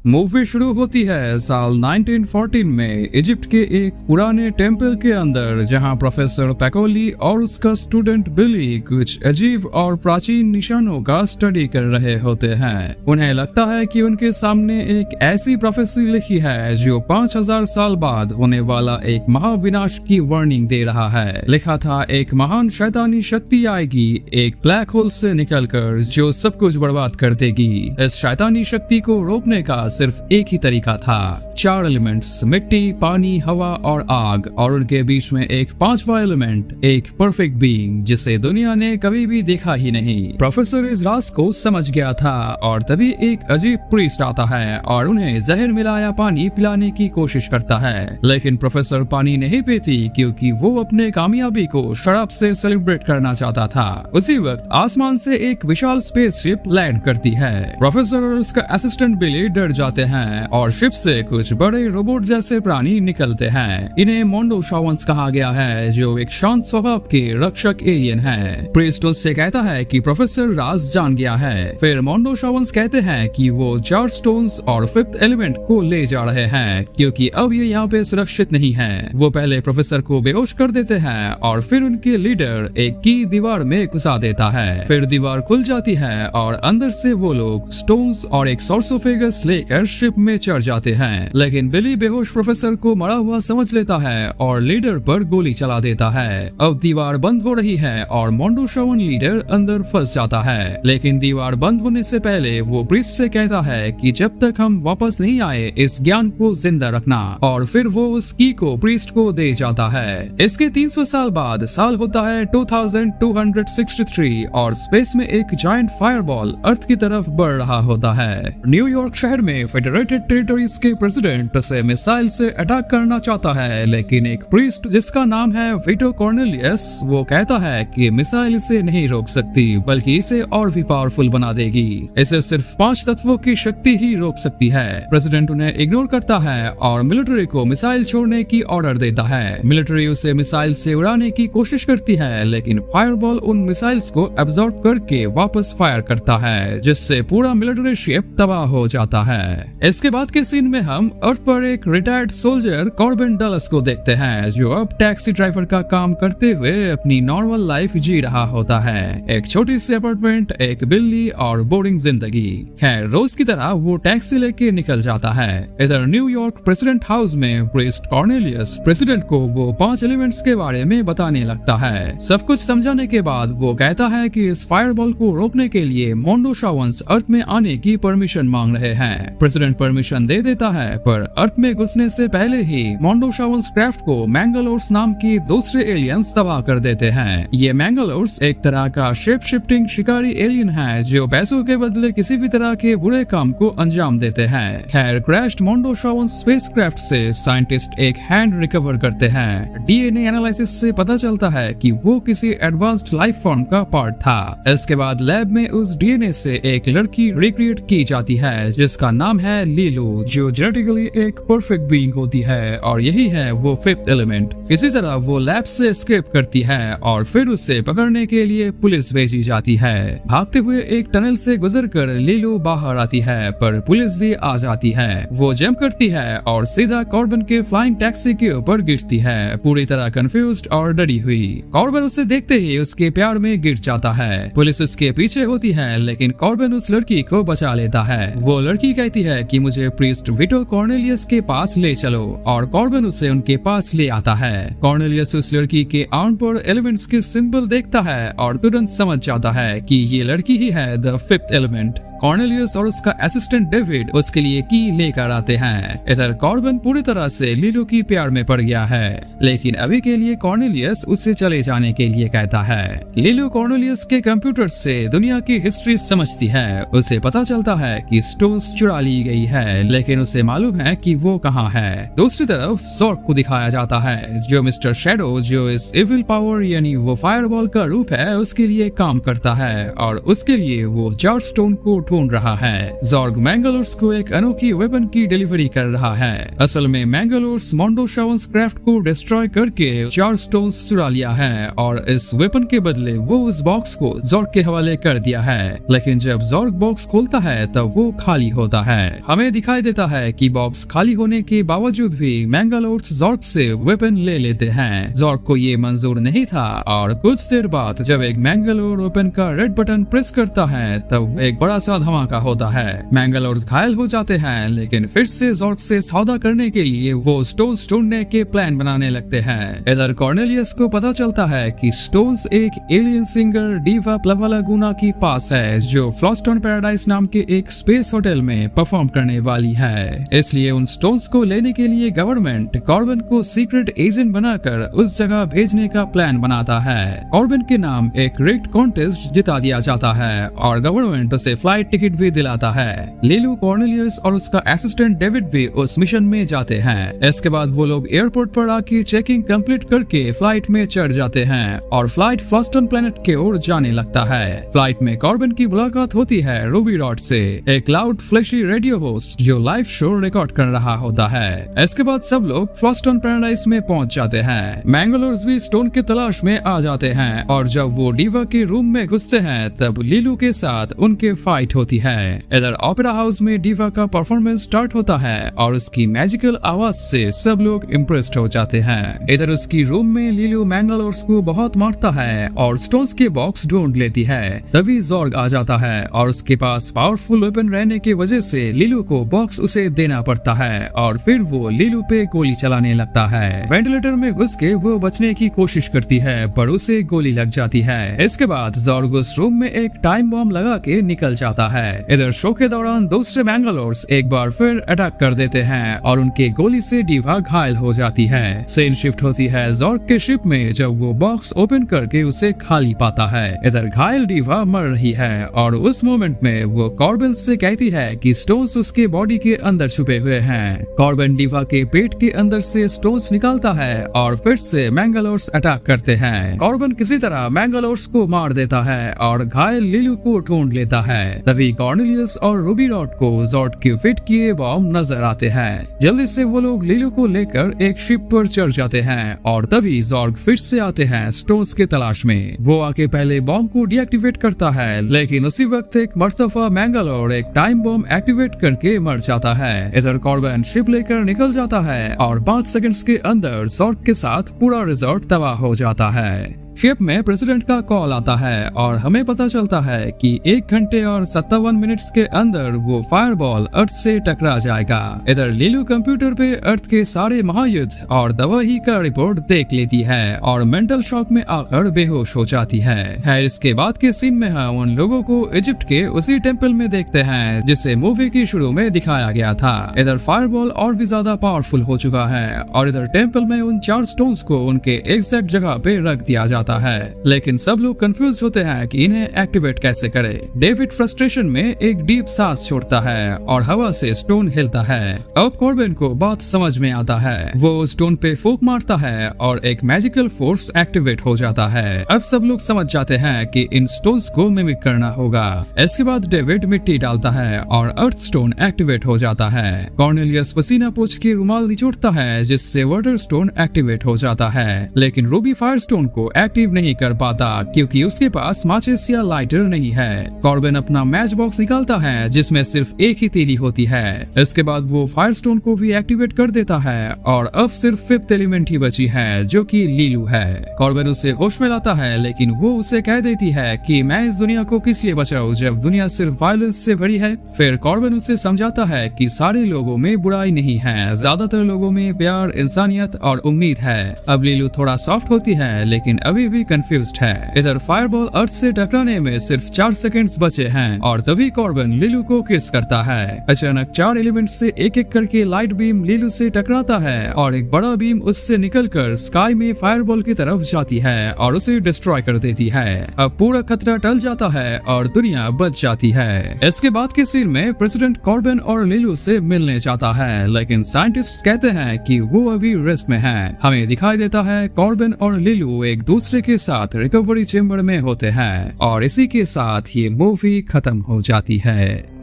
Movie शुरू होती है साल 1914 में इजिप्ट के एक पुराने टेम्पल के अंदर, जहां प्रोफेसर पैकोली और उसका स्टूडेंट बिली कुछ अजीब और प्राचीन निशानों का स्टडी कर रहे होते हैं। उन्हें लगता है कि उनके सामने एक ऐसी प्रोफेसी लिखी है जो 5000 साल बाद होने वाला एक महाविनाश की वार्निंग दे रहा है। लिखा था, एक महान शैतानी शक्ति आएगी एक ब्लैक होल से निकलकर जो सब कुछ बर्बाद कर देगी। इस शैतानी शक्ति को रोकने का सिर्फ एक ही तरीका था, 4 एलिमेंट्स, मिट्टी, पानी, हवा और आग, और उनके बीच में एक 5वां एलिमेंट, एक परफेक्ट बीइंग जिसे दुनिया ने कभी भी देखा ही नहीं। प्रोफेसर इस राज को समझ गया था और तभी एक अजीब प्रीस्ट आता है और उन्हें जहर मिलाया पानी पिलाने की कोशिश करता है, लेकिन प्रोफेसर पानी नहीं पीती क्योंकि वो अपने कामयाबी को शराब से सेलिब्रेट करना चाहता था। उसी वक्त आसमान से एक विशाल स्पेसशिप लैंड करती है। प्रोफेसर और उसका असिस्टेंट बिली डर जाते हैं और शिप से कुछ बड़े रोबोट जैसे प्राणी निकलते हैं। इन्हें मोंडोशावंस कहा गया है, जो एक शांत स्वभाव के रक्षक एलियन है। प्रीस्ट उससे कहता है कि प्रोफेसर राज जान गया है। फिर मोंडोशावंस कहते हैं कि वो 4 स्टोन्स और 5th एलिमेंट को ले जा रहे हैं क्योंकि अब ये यहाँ पे सुरक्षित नहीं है। वो पहले प्रोफेसर को बेहोश कर देते हैं और फिर उनके लीडर एक की दीवार में घुसा देता है। फिर दीवार खुल जाती है और अंदर से वो लोग स्टोन्स और एक सार्कोफेगस लेकर शिप में चढ़ जाते हैं, लेकिन बिली बेहोश प्रोफेसर को मरा हुआ समझ लेता है और लीडर पर गोली चला देता है। अब दीवार बंद हो रही है और मोंडोशावन लीडर अंदर फंस जाता है, लेकिन दीवार बंद होने से पहले वो प्रीस्ट से कहता है कि जब तक हम वापस नहीं आए इस ज्ञान को जिंदा रखना, और फिर वो उस की को प्रीस्ट को दे जाता है। इसके 300 साल बाद साल होता है 2263 और स्पेस में एक जायंट फायरबॉल अर्थ की तरफ बढ़ रहा होता है। न्यूयॉर्क शहर में फेडरेटेड टेरिटरीज के प्रेसिडेंट से मिसाइल से अटैक करना चाहता है, लेकिन एक प्रीस्ट जिसका नाम है विटो कॉर्नेलियस, वो कहता है कि मिसाइल इसे नहीं रोक सकती बल्कि इसे और भी पावरफुल बना देगी। इसे सिर्फ 5 तत्वों की शक्ति ही रोक सकती है। प्रेसिडेंट उन्हें इग्नोर करता है और मिलिट्री को मिसाइल छोड़ने की ऑर्डर देता है। मिलिट्री उसे मिसाइल से उड़ाने की कोशिश करती है, लेकिन फायरबॉल उन मिसाइल्स को एब्जॉर्ब करके वापस फायर करता है, जिससे पूरा मिलिट्री शिप तबाह हो जाता है। इसके बाद के सीन में हम अर्थ पर एक रिटायर्ड सोल्जर कॉर्बिन डलस को देखते हैं, जो अब टैक्सी ड्राइवर का काम करते हुए अपनी नॉर्मल लाइफ जी रहा होता है। एक छोटी सी अपार्टमेंट, एक बिल्ली और बोरिंग जिंदगी। खैर, रोज की तरह वो टैक्सी लेके निकल जाता है। इधर न्यूयॉर्क प्रेसिडेंट हाउस में प्रीस्ट कॉर्नेलियस प्रेसिडेंट को वो 5 एलिमेंट्स के बारे में बताने लगता है। सब कुछ समझाने के बाद वो कहता है कि इस फायरबॉल को रोकने के लिए मोंडोशावंस अर्थ में आने की परमिशन मांग रहे हैं। प्रेसिडेंट परमिशन दे देता है, पर अर्थ में घुसने से पहले ही मोंडोशावंस क्राफ्ट को मैंगलोर्स नाम की दूसरे एलियंस तबाह कर देते हैं। ये मैंगलोर्स एक तरह का शेप शिफ्टिंग शिकारी एलियन है जो पैसों के बदले किसी भी तरह के बुरे काम को अंजाम देते हैं। खैर, क्रैश्ड मोंडोशावंस स्पेसक्राफ्ट से साइंटिस्ट एक हैंड रिकवर करते हैं। डीएनए एनालिसिस से पता चलता है कि वो किसी एडवांस्ड लाइफ फॉर्म का पार्ट था। इसके बाद लैब में उस डीएनए से एक लड़की रिक्रिएट की जाती है जिसका नाम है लीलू, जो जेनेटिकली एक परफेक्ट बीइंग होती है, और यही है वो 5th एलिमेंट। इसी तरह वो लैब से एस्केप करती है और फिर उसे पकड़ने के लिए पुलिस भेजी जाती है। भागते हुए एक टनल से गुजरकर लीलू बाहर आती है, पर पुलिस भी आ जाती है। वो जंप करती है और सीधा कॉर्बिन के फ्लाइंग टैक्सी के ऊपर गिरती है, पूरी तरह कंफ्यूज्ड और डरी हुई। कॉर्बिन उसे देखते ही उसके प्यार में गिर जाता है। पुलिस उसके पीछे होती है, लेकिन कॉर्बिन उस लड़की को बचा लेता है। वो लड़की कहती है कि मुझे प्रीस्ट विटो कॉर्नेलियस के पास ले चलो, और कॉर्बिन उसे उनके पास ले आता है। कॉर्नेलियस उस लड़की के आर्म पर एलिमेंट्स के सिंबल देखता है और तुरंत समझ जाता है कि ये लड़की ही है द 5th एलिमेंट। कॉर्नेलियस और उसका असिस्टेंट डेविड उसके लिए की लेकर आते हैं। इधर कॉर्बिन पूरी तरह से लीलू की प्यार में पड़ गया है, लेकिन अभी के लिए कॉर्नेलियस उससे चले जाने के लिए कहता है। लीलू कॉर्नेलियस के कंप्यूटर से दुनिया की हिस्ट्री समझती है। उसे पता चलता है कि स्टोन्स चुरा ली गई है, लेकिन उसे मालूम है कि वो कहाँ है। दूसरी तरफ जॉर्क को दिखाया जाता है, जो मिस्टर शैडो, जो इस इविल पावर यानी वो फायरबॉल का रूप है, उसके लिए काम करता है, और उसके लिए वो 4 स्टोन को ढूंढ रहा है। जॉर्ग मैंगलोर्स को एक अनोखी वेपन की डिलीवरी कर रहा है। असल में मैंगलोर्स मोंडो शावंस क्राफ्ट को डिस्ट्रॉय करके 4 स्टोन्स चुरा लिया है और इस वेपन के बदले वो उस बॉक्स को जॉर्ग के हवाले कर दिया है। लेकिन जब जॉर्ग बॉक्स खोलता है तब वो खाली होता है। हमें दिखाई देता है कि बॉक्स खाली होने के बावजूद भी मैंगलोर्स जॉर्ग से वेपन ले लेते हैं। जॉर्ग को ये मंजूर नहीं था और कुछ देर बाद जब एक मैंगलोर वेपन का रेड बटन प्रेस करता है तब एक बड़ा सा धमाका होता है। मैंगलोर्स घायल हो जाते हैं, लेकिन फिर से जॉर्ग से सौदा करने के लिए वो स्टोन्स ढूंढने के प्लान बनाने लगते हैं। इधर कॉर्नेलियस को पता चलता है कि स्टोन्स एक एलियन सिंगर डीवा प्लावालागुना के पास है जो फ्लॉस्टन पैराडाइज नाम के एक स्पेस होटल में परफॉर्म करने वाली है। इसलिए उन स्टोन्स को लेने के लिए गवर्नमेंट कॉर्बन को सीक्रेट एजेंट बनाकर उस जगह भेजने का प्लान बनाता है। कॉर्बन के नाम एक रिग्ड कॉन्टेस्ट जिता दिया जाता है और गवर्नमेंट उसे फ्लाइट टिकट भी दिलाता है। लीलू, कॉर्नेलियस और उसका असिस्टेंट डेविड भी उस मिशन में जाते हैं। इसके बाद वो लोग एयरपोर्ट पर आके चेकिंग कंप्लीट करके फ्लाइट में चढ़ जाते हैं और फ्लाइट फ्लॉस्टन प्लेनेट की ओर जाने लगता है। फ्लाइट में कॉर्बन की मुलाकात होती है रूबी रॉड से, एक लाउड फ्लैशी रेडियो होस्ट जो लाइव शो रिकॉर्ड कर रहा होता है। इसके बाद सब लोग फ्लॉस्टन पैराडाइज में पहुंच जाते हैं। मैंगलोर्स भी स्टोन की तलाश में आ जाते हैं और जब वो डीवा के रूम में घुसते हैं तब लीलू के साथ उनके फाइट होती है। इधर ओपेरा हाउस में डीवा का परफॉर्मेंस स्टार्ट होता है और उसकी मैजिकल आवाज से सब लोग इम्प्रेस्ड हो जाते हैं। इधर उसकी रूम में लीलू मैंगलोर्स को बहुत मारता है और स्टोन्स के बॉक्स ढूंढ लेती है। तभी जॉर्ग आ जाता है और उसके पास पावरफुल वेपन रहने की वजह से लीलू को बॉक्स उसे देना पड़ता है और फिर वो लीलू पे गोली चलाने लगता है। वेंटिलेटर में घुस के वो बचने की कोशिश करती है पर उसे गोली लग जाती है। इसके बाद जॉर्ग उस रूम में एक टाइम बॉम्ब लगा के निकल जाता है। इधर शो के दौरान दूसरे मैंगलोर्स एक बार फिर अटैक कर देते हैं और उनके गोली से डीवा घायल हो जाती है। सीन शिफ्ट होती है जॉर्ग के शिप में जब वो बॉक्स ओपन करके उसे खाली पाता है। इधर घायल डीवा मर रही है और उस मोमेंट में वो कॉर्बन से कहती है कि स्टोन्स उसके बॉडी के अंदर छुपे हुए हैं। कॉर्बन डीवा के पेट के अंदर से स्टोन्स निकालता है और फिर से मैंगलोर्स अटैक करते हैं। कॉर्बन किसी तरह मैंगलोर्स को मार देता है और घायल लीलू को ढूंढ लेता है। तभी कॉर्नेलियस और रूबी रॉड को जॉर्ग के फिट किए बॉम्ब नजर आते हैं। जल्दी से वो लोग लीलू को लेकर एक शिप पर चढ़ जाते हैं और तभी जॉर्ग फिर से आते हैं स्टोन्स की तलाश में। वो आके पहले बॉम्ब को डीएक्टिवेट करता है, लेकिन उसी वक्त एक मर्तफा मैंगलोर एक टाइम बॉम्ब एक्टिवेट करके मर जाता है। इधर कॉर्बन शिप लेकर निकल जाता है और 5 सेकंड्स के अंदर जॉर्ग के साथ पूरा रिजॉर्ट तबाह हो जाता है। शिप में प्रेसिडेंट का कॉल आता है और हमें पता चलता है कि 1 घंटे और 57 मिनट्स के अंदर वो फायरबॉल अर्थ से टकरा जाएगा। इधर लीलू कंप्यूटर पे अर्थ के सारे महायुद्ध और तबाही का रिपोर्ट देख लेती है और मेंटल शॉक में आकर बेहोश हो जाती है। इसके बाद के सीन में हम उन लोगों को इजिप्ट के उसी टेम्पल में देखते हैं जिसे मूवी की शुरू में दिखाया गया था। इधर फायरबॉल और भी ज्यादा पावरफुल हो चुका है और इधर टेम्पल में उन 4 स्टोन्स को उनके एग्जैक्ट जगह पे रख दिया जाता है, लेकिन सब लोग कंफ्यूज होते हैं कि इन्हें एक्टिवेट कैसे करें। डेविड फ्रस्ट्रेशन में एक डीप सांस छोड़ता है और हवा से स्टोन हिलता है। अब कॉर्बन को बात समझ में आता है। वो स्टोन पे फूंक मारता है और एक मैजिकल फोर्स एक्टिवेट हो जाता है। अब सब लोग समझ जाते हैं कि इन स्टोन्स को मिमिक करना होगा। इसके बाद डेविड मिट्टी डालता है और अर्थ स्टोन एक्टिवेट हो जाता है। कॉर्नेलियस पसीना पोंछ के रुमाल निचोड़ता है जिससे वाटर स्टोन एक्टिवेट हो जाता है, लेकिन रूबी फायर स्टोन को एक्टिव नहीं कर पाता क्योंकि उसके पास माचिस या लाइटर नहीं है। कॉर्बन अपना मैच बॉक्स निकालता है जिसमें सिर्फ एक ही तीली होती है। इसके बाद वो फायर स्टोन को भी एक्टिवेट कर देता है और अब सिर्फ 5th एलिमेंट ही बची है जो कि लीलू है। कॉर्बन उसे होश में लाता है, लेकिन वो उसे कह देती है कि मैं इस दुनिया को किस लिए बचाऊं जब दुनिया सिर्फ वायलेंस से भरी है। फिर कॉर्बन उसे समझाता है कि सारे लोगों में बुराई नहीं है, ज्यादातर लोगों में प्यार, इंसानियत और उम्मीद है। अब लीलू थोड़ा सॉफ्ट होती है लेकिन अभी भी कंफ्यूज्ड है। इधर फायरबॉल अर्थ से टकराने में सिर्फ 4 सेकंड्स बचे हैं और तभी कॉर्बन लीलू को किस करता है। अचानक 4 एलिमेंट से एक एक करके लाइट बीम लीलू से टकराता है और एक बड़ा बीम उससे निकलकर स्काई में फायरबॉल की तरफ जाती है और उसे डिस्ट्रॉय कर देती है। अब पूरा खतरा टल जाता है और दुनिया बच जाती है। इसके बाद के सीन में प्रेसिडेंट कॉर्बन और लीलू से मिलने जाता है, लेकिन साइंटिस्ट कहते हैं कि वो अभी रेस्ट में है। हमें दिखाई देता है कॉर्बन और लीलू एक दूसरे के साथ रिकवरी चेम्बर में होते हैं और इसी के साथ ये मूवी खत्म हो जाती है।